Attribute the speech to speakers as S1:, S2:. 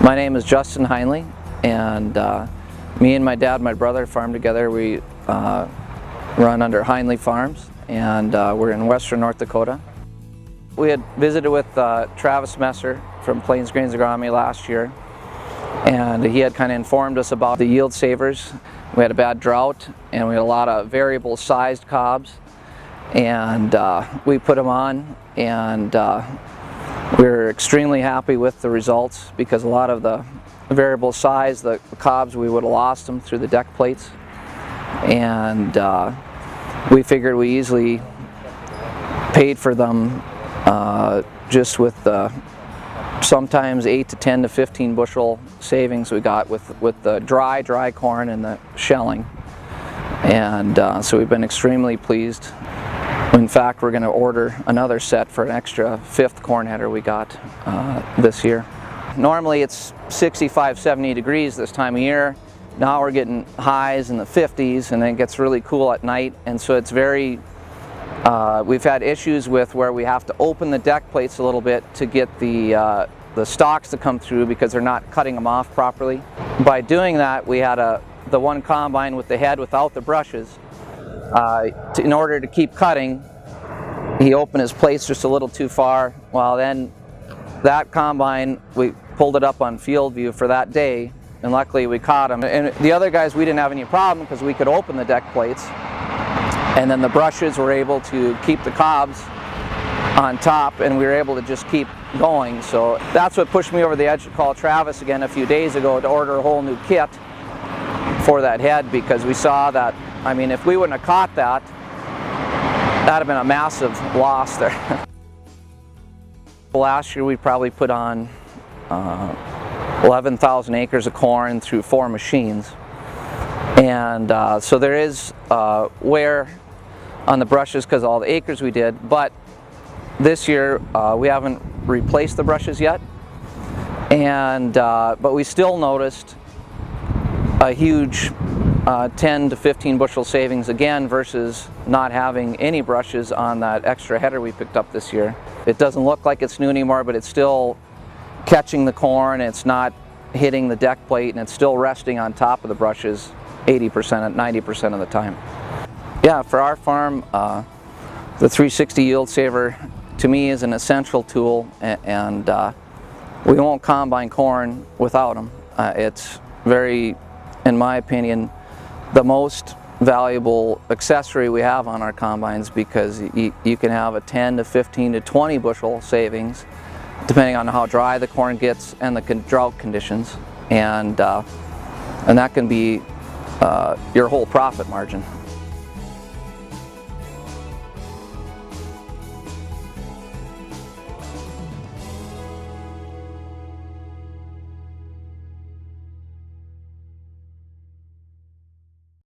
S1: My name is Justin Heinle, and me and my dad and my brother farm together. We run under Heinle Farms, and we're in Western North Dakota. We had visited with Travis Messer from Plains Grains Agronomy last year, and he had kind of informed us about the yield savers. We had a bad drought, and we had a lot of variable sized cobs, and we put them on, and we were extremely happy with the results, because a lot of the variable size, the cobs, we would have lost them through the deck plates, and we figured we easily paid for them just with the sometimes 8 to 10 to 15 bushel savings we got with the dry corn and the shelling, and so we've been extremely pleased. In fact, we're going to order another set for an extra 5th corn header we got this year. Normally it's 65, 70 degrees this time of year. Now we're getting highs in the 50s, and then it gets really cool at night, and so it's very, we've had issues with where we have to open the deck plates a little bit to get the stalks to come through, because they're not cutting them off properly. By doing that, we had the one combine with the head without the brushes. In order to keep cutting, he opened his plates just a little too far. Well, then that combine, we pulled it up on field view for that day, and luckily we caught him. And the other guys, we didn't have any problem, because we could open the deck plates, and then the brushes were able to keep the cobs on top, and we were able to just keep going. So that's what pushed me over the edge to call Travis again a few days ago to order a whole new kit for that head, because we saw that, I mean, if we wouldn't have caught that, that'd have been a massive loss there. Last year we probably put on 11,000 acres of corn through 4 machines, and so there is wear on the brushes because of all the acres we did. But this year we haven't replaced the brushes yet, and but we still noticed a huge 10 to 15 bushel savings again versus not having any brushes on that extra header we picked up this year. It doesn't look like it's new anymore, but it's still catching the corn, it's not hitting the deck plate, and it's still resting on top of the brushes 80%, 90% of the time. Yeah, for our farm, the 360 yield saver to me is an essential tool, and we won't combine corn without them. It's very, in my opinion, the most valuable accessory we have on our combines, because you can have a 10 to 15 to 20 bushel savings depending on how dry the corn gets and the drought conditions, and that can be your whole profit margin.